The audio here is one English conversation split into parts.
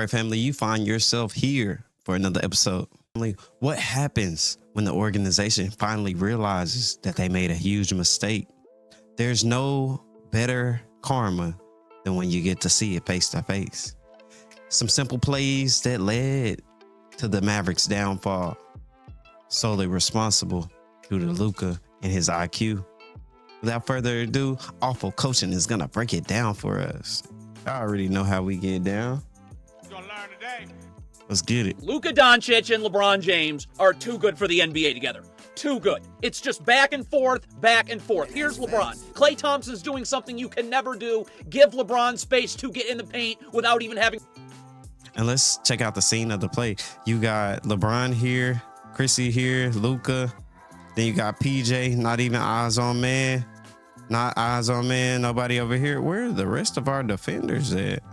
All right, family, you find yourself here for another episode. What happens when the organization finally realizes that they made a huge mistake? There's no better karma than when you get to see it face to face. Some simple plays that led to the Mavericks' downfall, solely responsible due to Luka and his IQ. Without further ado, Awful Coaching is gonna break it down for us. I already know how we get down. Gonna learn today. Let's get it. Luka Doncic and LeBron James are too good for the NBA together. Too good. It's just back and forth, back and forth. Here's LeBron. Klay Thompson's doing something you can never do. Give LeBron space to get in the paint without even having... And let's check out the scene of the play. You got LeBron here, Chrissy here, Luka. Then you got PJ, not even eyes on man. Not eyes on man, nobody over here. Where are the rest of our defenders at?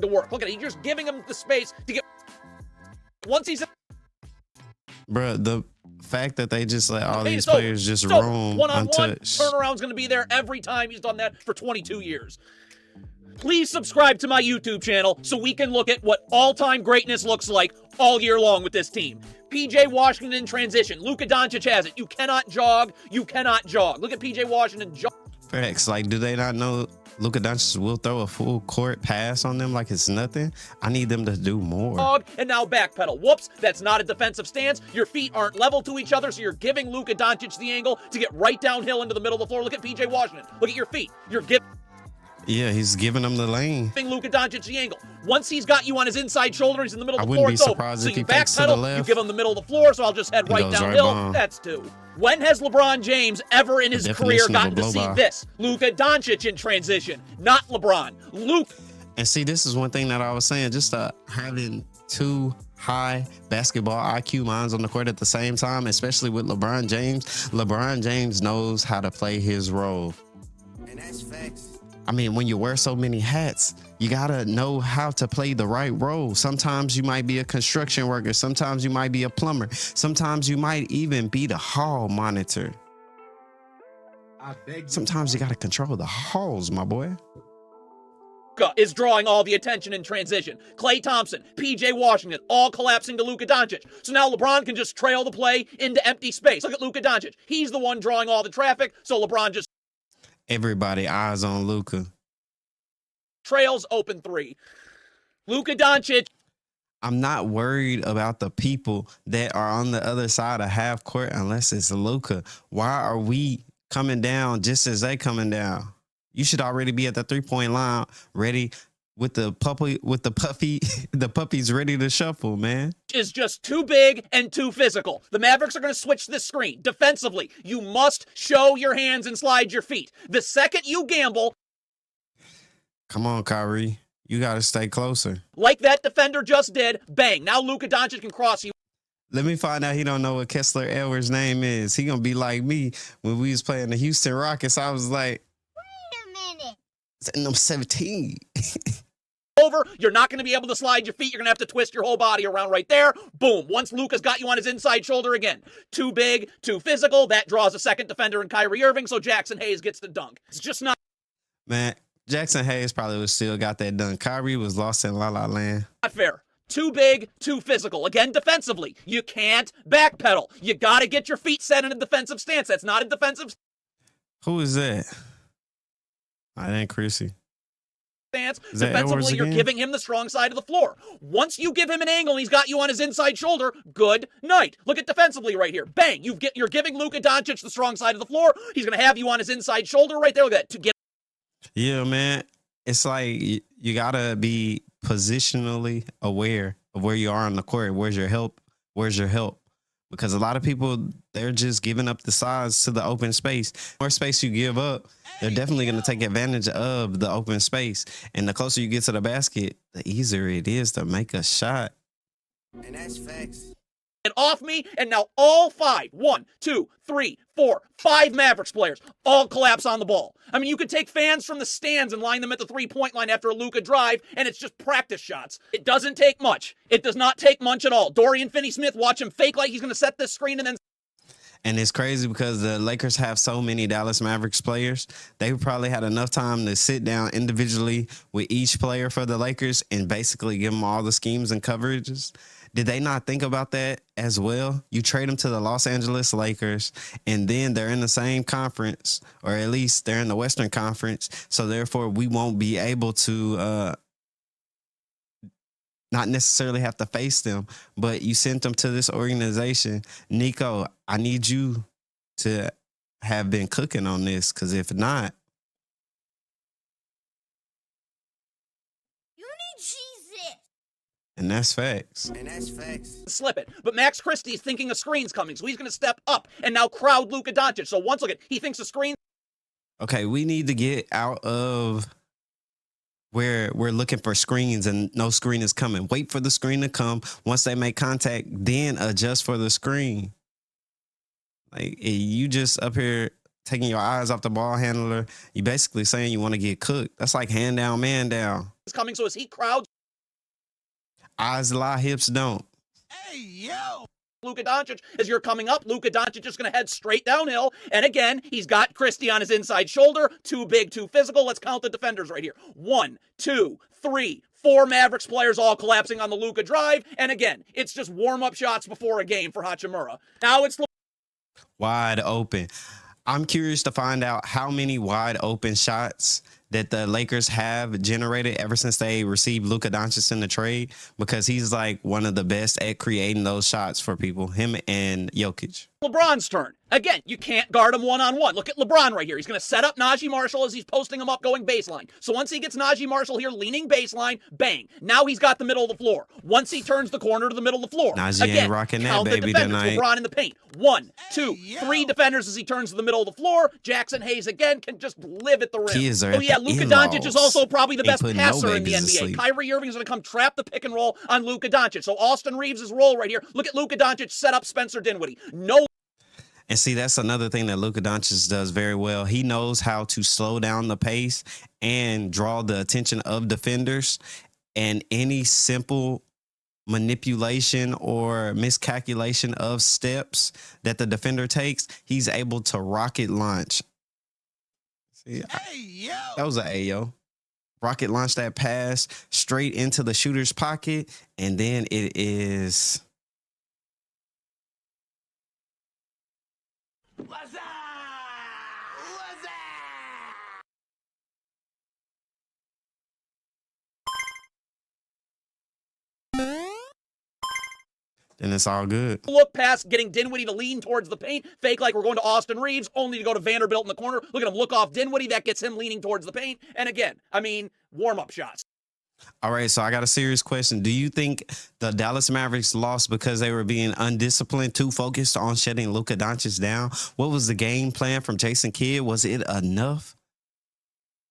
to work. Look at it. He's just giving him the space to get... Once he's... Bruh, the fact that they just let all these players just roam one-on-one, untouched. Turnaround's going to be there every time. He's done that for 22 years. Please subscribe to my YouTube channel so we can look at what all-time greatness looks like all year long with this team. PJ Washington in transition. Luka Doncic has it. You cannot jog. You cannot jog. Look at PJ Washington jog. Facts. Like, do they not know Luka Doncic will throw a full court pass on them like it's nothing? I need them to do more. And now backpedal. Whoops, that's not a defensive stance. Your feet aren't level to each other, so you're giving Luka Doncic the angle to get right downhill into the middle of the floor. Look at PJ Washington. Look at your feet. You're giving... Yeah, he's giving them the lane. Luka Doncic the angle. Once he's got you on his inside shoulder, he's in the middle of the I floor. wouldn't be surprised if he fakes to the left. You give him the middle of the floor, so I'll just head right downhill. That's two. When has LeBron James ever in his career gotten to see this? Luka Doncic in transition, not LeBron. Luke. And see, this is one thing that I was saying, just having two high basketball IQ minds on the court at the same time, especially with LeBron James. LeBron James knows how to play his role. And that's facts. I mean, when you wear so many hats, you gotta know how to play the right role. Sometimes you might be a construction worker. Sometimes you might be a plumber. Sometimes you might even be the hall monitor. Sometimes you gotta control the halls, my boy. Is drawing all the attention in transition. Klay Thompson, PJ Washington, all collapsing to Luka Doncic. So now LeBron can just trail the play into empty space. Look at Luka Doncic. He's the one drawing all the traffic, so LeBron just... Everybody eyes on Luka. Trails open three. Luka Doncic. I'm not worried about the people that are on the other side of half court unless it's Luka. Why are we coming down just as they coming down? You should already be at the 3-point line, ready with the puppies ready to shuffle, man. Is just too big and too physical. The Mavericks are going to switch this screen. Defensively, you must show your hands and slide your feet. The second you gamble... Come on, Kyrie. You got to stay closer. Like that defender just did, bang. Now Luka Doncic can cross you. Let me find out he don't know what Kessler Edwards' name is. He going to be like me when we was playing the Houston Rockets. I was like, Wait a minute. It's number 17. Over, you're not going to be able to slide your feet. You're going to have to twist your whole body around right there. Boom. Once Luka's got you on his inside shoulder again. Too big, too physical. That draws a second defender in Kyrie Irving, so Jackson Hayes gets the dunk. It's just not... Man, Jackson Hayes probably would still got that done. Kyrie was lost in La La Land. Not fair. Too big, too physical. Again, defensively, you can't backpedal. You got to get your feet set in a defensive stance. That's not a defensive... Who is that? I ain't Chrissy. Stance. Defensively, you're giving him the strong side of the floor. Once you give him an angle and he's got you on his inside shoulder, good night. Look at defensively right here. Bang. You're giving Luka Doncic the strong side of the floor. He's going to have you on his inside shoulder right there. Look at that. To get... Yeah, man. It's like you got to be positionally aware of where you are on the court. Where's your help? Where's your help? Because a lot of people, they're just giving up the sides to the open space. The more space you give up, they're definitely going to take advantage of the open space. And the closer you get to the basket, the easier it is to make a shot. And that's facts. And off me, and now all five, 1, 2, 3, 4, 5 Mavericks players all collapse on the ball. I mean, you could take fans from the stands and line them at the 3-point line after a Luka drive, and it's just practice shots. It doesn't take much. It does not take much at all. Dorian Finney-Smith, watch him fake like he's going to set this screen and then... And it's crazy because the Lakers have so many Dallas Mavericks players. They probably had enough time to sit down individually with each player for the Lakers and basically give them all the schemes and coverages. Did they not think about that as well? You trade them to the Los Angeles Lakers, and then they're in the same conference, or at least they're in the Western Conference. So therefore, we won't be able to not necessarily have to face them, but you sent them to this organization. Nico, I need you to have been cooking on this, because if not, You need Jesus. and that's facts. And that's facts. Slip it. But Max Christie's thinking a screen's coming, so he's going to step up and now crowd Luka Doncic. So once again, he thinks a screen. Okay, we need to get out of where we're looking for screens and no screen is coming. Wait for the screen to come. Once they make contact, then adjust for the screen. Like, you just up here taking your eyes off the ball handler. You basically saying you want to get cooked. That's like hand down, man down. Is coming, so as he crowds Eyes lie, hips don't. Hey, yo! Luka Doncic, as you're coming up, Luka Doncic is going to head straight downhill. And again, he's got Christie on his inside shoulder. Too big, too physical. Let's count the defenders right here. 1, 2, 3, 4 Mavericks players all collapsing on the Luka drive. And again, it's just warm-up shots before a game for Hachimura. Now it's Wide open. I'm curious to find out how many wide open shots that the Lakers have generated ever since they received Luka Doncic in the trade, because he's like one of the best at creating those shots for people, him and Jokic. LeBron's turn. Again, you can't guard him one-on-one. Look at LeBron right here. He's going to set up Najee Marshall as he's posting him up going baseline. So once he gets Najee Marshall here leaning baseline, bang. Now he's got the middle of the floor. Once he turns the corner to the middle of the floor. Najee again, ain't rocking that count the baby defenders. tonight. LeBron in the paint. 1, 2, 3 defenders as he turns to the middle of the floor. Jackson Hayes again can just live at the rim. Kids are Oh yeah, at the Luka in-laws. Doncic is also probably the Ain't best putting no passer in the babies to NBA. sleep. Kyrie Irving is going to come trap the pick and roll on Luka Doncic. So Austin Reeves' role right here. Look at Luka Doncic set up Spencer Dinwiddie. No. And see, that's another thing that Luka Doncic does very well. He knows how to slow down the pace and draw the attention of defenders. And any simple manipulation or miscalculation of steps that the defender takes, he's able to rocket launch. See, Hey, yo! that was an Ayo. Rocket launch that pass straight into the shooter's pocket, and then it is... What's up? What's up? then it's all good. Look past getting Dinwiddie to lean towards the paint, fake like we're going to Austin Reeves, only to go to Vanderbilt in the corner. Look at him look off Dinwiddie. That gets him leaning towards the paint. And again, I mean, warm-up shots. All right, so I got a serious question. Do you think the Dallas Mavericks lost because they were being undisciplined, too focused on shutting Luka Doncic down? What was the game plan from Jason Kidd? Was it enough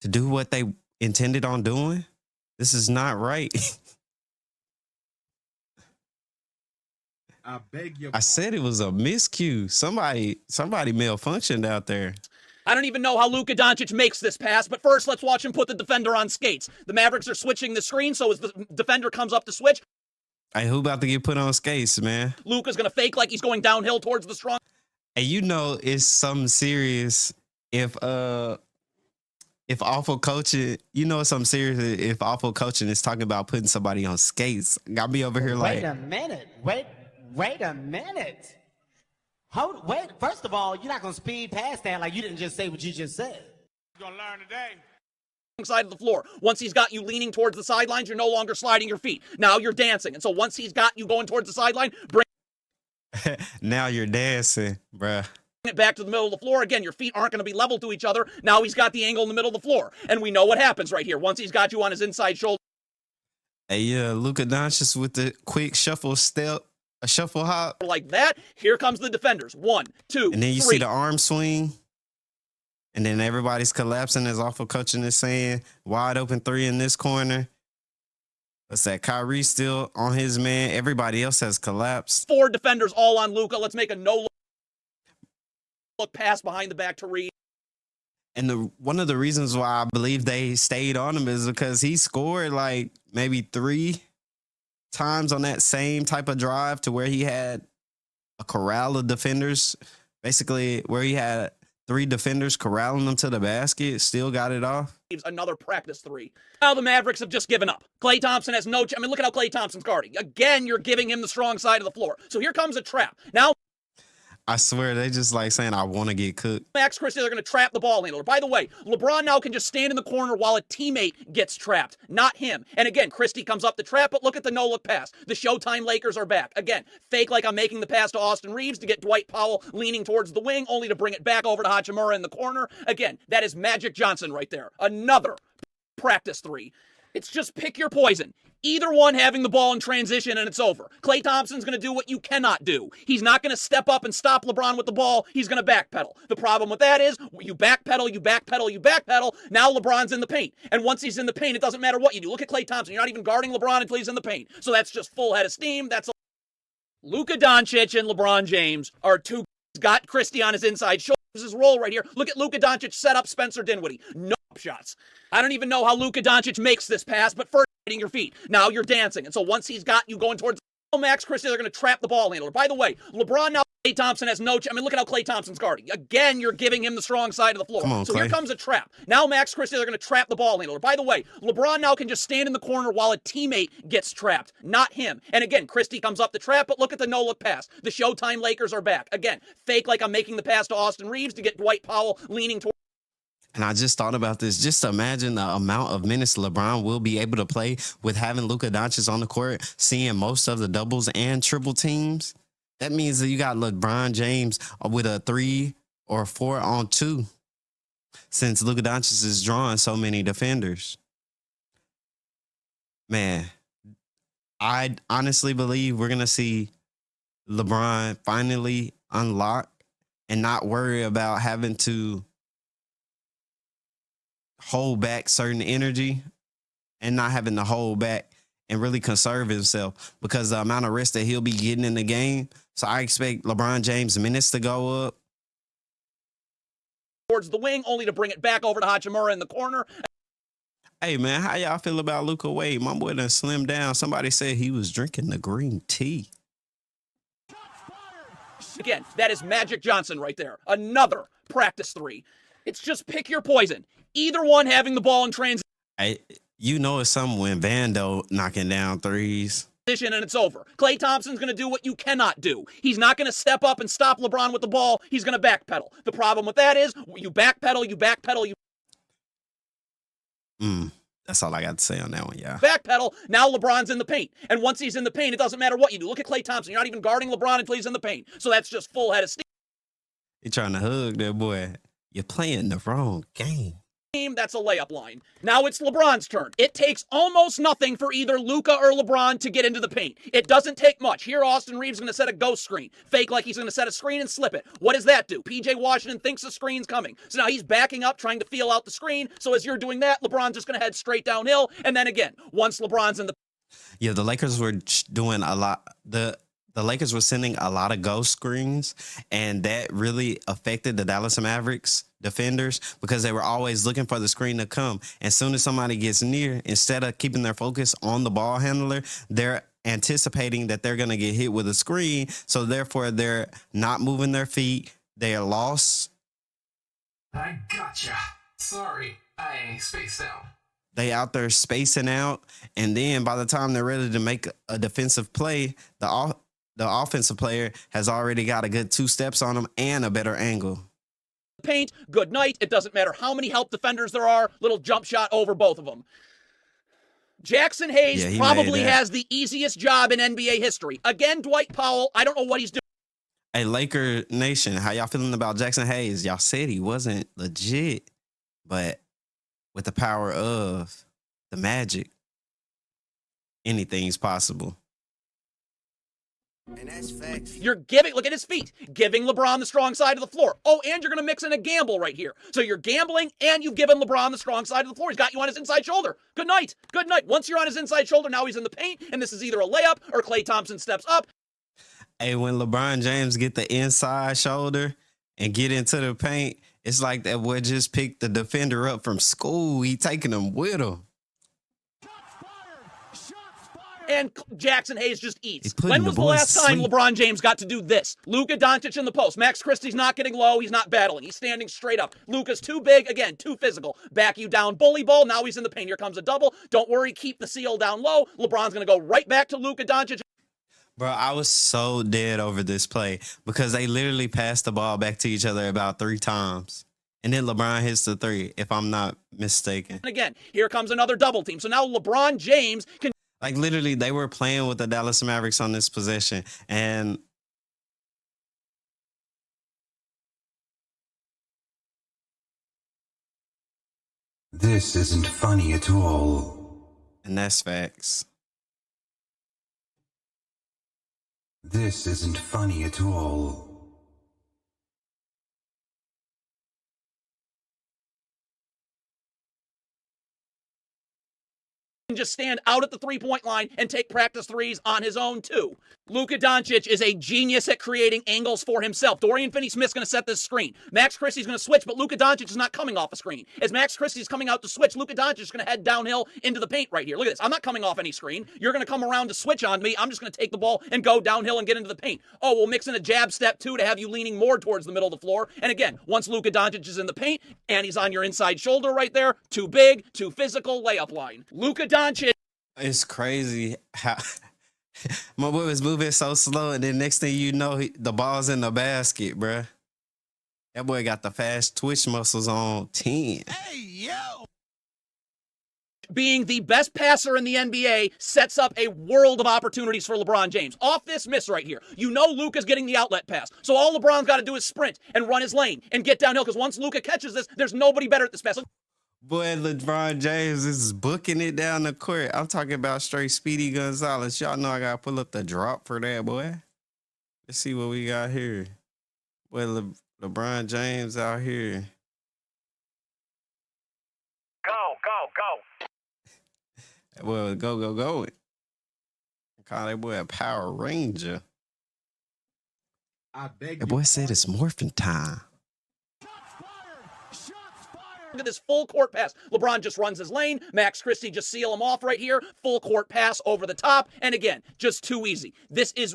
to do what they intended on doing? This is not right. I beg your I said it was a miscue. Somebody malfunctioned out there. I don't even know how Luka Doncic makes this pass, but first let's watch him put the defender on skates. The Mavericks are switching the screen, so as the defender comes up to switch, Hey, who about to get put on skates, man? Luka's going to fake like he's going downhill towards the strong. And you know it's something serious if awful coaching, you know it's something serious if awful coaching is talking about putting somebody on skates. Got me over here like, Wait a minute. Wait a minute. Wait. First of all, you're not gonna speed past that like you didn't just say what you just said. You're gonna learn today. Side of the floor. Once he's got you leaning towards the sidelines, you're no longer sliding your feet. Now you're dancing. And so once he's got you going towards the sideline, bring now you're dancing, bruh. it back to the middle of the floor. Again, your feet aren't going to be level to each other. Now he's got the angle in the middle of the floor. And we know what happens right here. Once he's got you on his inside shoulder. Hey, yeah, Luka Doncic with the quick shuffle step, a shuffle hop. Like that, here comes the defenders. 1, 2, And then you 3. see the arm swing. And then everybody's collapsing as awful coaching is saying. Wide open 3 in this corner. What's that? Kyrie still on his man. Everybody else has collapsed. 4 defenders all on Luka. Let's make a no-look pass behind the back to Reed. And one of the reasons why I believe they stayed on him is because he scored like maybe 3 times on that same type of drive to where he had a corral of defenders Basically, where he had 3 defenders corralling them to the basket, still got it off. Another practice 3. Now the Mavericks have just given up. Klay Thompson has no... I mean, look at how Klay Thompson's guarding. Again, you're giving him the strong side of the floor. So here comes a trap. Now... I swear, they just like saying, I want to get cooked. Max Christie, they're going to trap the ball handler. By the way, LeBron now can just stand in the corner while a teammate gets trapped, not him. And again, Christie comes up the trap, but look at the no-look pass. The Showtime Lakers are back. Again, fake like I'm making the pass to Austin Reeves to get Dwight Powell leaning towards the wing, only to bring it back over to Hachimura in the corner. Again, that is Magic Johnson right there. Another practice 3. It's just pick your poison. Either one having the ball in transition and it's over. Klay Thompson's going to do what you cannot do. He's not going to step up and stop LeBron with the ball. He's going to backpedal. The problem with that is you backpedal, you backpedal, you backpedal. Now LeBron's in the paint. And once he's in the paint, it doesn't matter what you do. Look at Klay Thompson. You're not even guarding LeBron until he's in the paint. So that's just full head of steam. That's Luka Doncic and LeBron James are 2 got Christie on his inside shoulder. His role right here. Look at Luka Doncic set up Spencer Dinwiddie. No shots. I don't even know how Luka Doncic makes this pass, but first hitting your feet. Now you're dancing. And so once he's got you going towards Max Christie, they're going to trap the ball handler. By the way, LeBron now... Klay Thompson has no... I mean, look at how Klay Thompson's guarding. Again, you're giving him the strong side of the floor. Come on, so Klay. here comes a trap. Now Max Christie, they're going to trap the ball handler. By the way, LeBron now can just stand in the corner while a teammate gets trapped, not him. And again, Christie comes up the trap, but look at the no-look pass. The Showtime Lakers are back. Again, fake like I'm making the pass to Austin Reeves to get Dwight Powell leaning towards... And I just thought about this. Just imagine the amount of minutes LeBron will be able to play with having Luka Doncic on the court, seeing most of the doubles and triple teams. That means that you got LeBron James with a 3 or 4 on 2, since Luka Doncic is drawing so many defenders. Man, I honestly believe we're going to see LeBron finally unlock and not worry about having to hold back certain energy and not having to hold back and really conserve himself because the amount of rest that he'll be getting in the game. So I expect LeBron James' minutes to go up. towards the wing, only to bring it back over to Hachimura in the corner. Hey, man, how y'all feel about Luka Wade? My boy done slimmed down. Somebody said he was drinking the green tea. Again, that is Magic Johnson right there. Another practice 3. It's just pick your poison. Either one having the ball in transition. You know it's something when Vando knocking down threes. And it's over. Klay Thompson's going to do what you cannot do. He's not going to step up and stop LeBron with the ball. He's going to backpedal. The problem with that is you backpedal, you backpedal, you... That's all I got to say on that one, yeah. Backpedal, now LeBron's in the paint. And once he's in the paint, it doesn't matter what you do. Look at Klay Thompson. You're not even guarding LeBron until he's in the paint. So that's just full head of steam. He trying to hug that boy. You're playing the wrong game. That's a layup line. Now it's LeBron's turn. It takes almost nothing for either Luka or LeBron to get into the paint. It doesn't take much. Here, Austin Reeves is going to set a ghost screen. Fake like he's going to set a screen and slip it. What does that do? PJ Washington thinks the screen's coming. So now he's backing up, trying to feel out the screen. So as you're doing that, LeBron's just going to head straight downhill. And then again, once LeBron's in the... Yeah, the Lakers were doing a lot. The Lakers were sending a lot of ghost screens, and that really affected the Dallas Mavericks defenders because they were always looking for the screen to come. As soon as somebody gets near, instead of keeping their focus on the ball handler, they're anticipating that they're going to get hit with a screen. So therefore, they're not moving their feet. They are lost. I gotcha. Sorry, I spaced out. They out there spacing out, and then by the time they're ready to make a defensive play, the offensive player has already got a good 2 steps on them and a better angle. Paint, good night. It doesn't matter how many help defenders there are. Little jump shot over both of them. Jackson Hayes probably has the easiest job in NBA history. Again, Dwight Powell, I don't know what he's doing. Hey, Laker Nation, how y'all feeling about Jackson Hayes? Y'all said he wasn't legit, but with the power of the Magic, anything's possible. And that's facts. You're giving, look at his feet, giving LeBron the strong side of the floor. Oh, and you're going to mix in a gamble right here. So you're gambling and you've given LeBron the strong side of the floor. He's got you on his inside shoulder. Good night. Good night. Once you're on his inside shoulder, now he's in the paint, and this is either a layup or Klay Thompson steps up. Hey, when LeBron James get the inside shoulder and get into the paint, it's like that boy just picked the defender up from school. He taking him with him. and Jackson Hayes just eats. He's putting When the was the boys last to time sleep. LeBron James got to do this? Luka Doncic in the post. Max Christie's not getting low. He's not battling. He's standing straight up. Luka's too big. Again, too physical. Back you down, bully ball. Now he's in the paint. Here comes a double. Don't worry. Keep the seal down low. LeBron's going to go right back to Luka Doncic. Bro, I was so dead over this play because they literally passed the ball back to each other about 3 times. And then LeBron hits the 3, if I'm not mistaken. And again, here comes another double team. So now LeBron James can Like, literally, they were playing with the Dallas Mavericks on this possession. And This isn't funny at all. that's facts. This isn't funny at all. just stand out at the three-point line and take practice threes on his own too. Luka Doncic is a genius at creating angles for himself. Dorian Finney-Smith's going to set this screen. Max Christie's going to switch, but Luka Doncic is not coming off a screen. As Max Christie's coming out to switch, Luka Doncic is going to head downhill into the paint right here. Look at this. I'm not coming off any screen. You're going to come around to switch on me. I'm just going to take the ball and go downhill and get into the paint. Oh, we'll mix in a jab step too to have you leaning more towards the middle of the floor. And again, once Luka Doncic is in the paint and he's on your inside shoulder right there, too big, too physical, layup line. Luka Doncic. It's crazy how my boy was moving so slow, and then next thing you know, the ball's in the basket, bruh. That boy got the fast twitch muscles on 10. Hey, yo! Being the best passer in the NBA sets up a world of opportunities for LeBron James. Off this miss right here, you know Luka's getting the outlet pass. So all LeBron's got to do is sprint and run his lane and get downhill, because once Luka catches this, there's nobody better at this pass. Boy, LeBron James is booking it down the court. I'm talking about straight Speedy Gonzalez. Y'all know I got to pull up the drop for that, boy. Let's see what we got here. Boy, LeBron James out here. Go! Well, go. Call that boy a Power Ranger. I beg That boy said it's morphin' time. Look at this full court pass. LeBron just runs his lane. Max Christie just seal him off right here. Full court pass over the top. And again, just too easy. This is...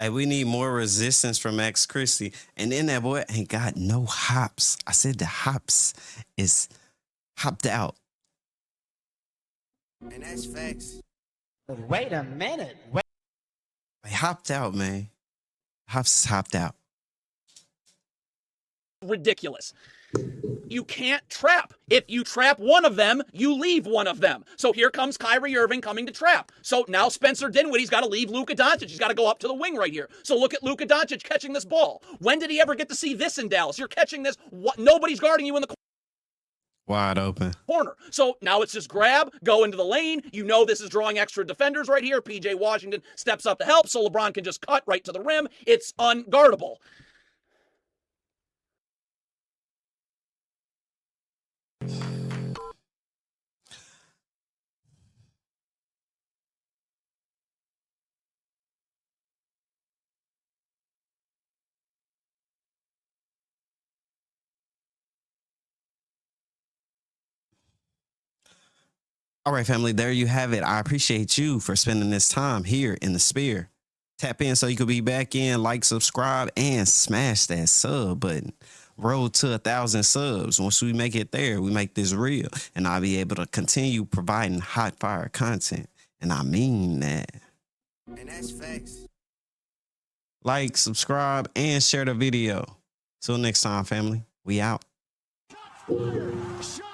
Hey, we need more resistance from Max Christie. And then that boy ain't got no hops. I said the hops is hopped out. And that's facts. Wait a minute. They hopped out, man. Hops is hopped out. ridiculous. You can't trap. If you trap one of them, you leave one of them. So here comes Kyrie Irving coming to trap. So now Spencer Dinwiddie's got to leave Luka Doncic. He's got to go up to the wing right here. So look at Luka Doncic catching this ball. When did he ever get to see this in Dallas? You're catching this. Nobody's guarding you in the Wide open. corner. So now it's just grab, go into the lane. You know this is drawing extra defenders right here. PJ Washington steps up to help, so LeBron can just cut right to the rim. It's unguardable. All right, family, there you have it. I appreciate you for spending this time here in the Spear. Tap in so you can be back in, like, subscribe, and smash that sub button. Road to 1,000 subs. Once we make it there, we make this real, and I'll be able to continue providing hot fire content. And I mean that. And that's facts. Like, subscribe, and share the video. Till next time, family. We out. Shot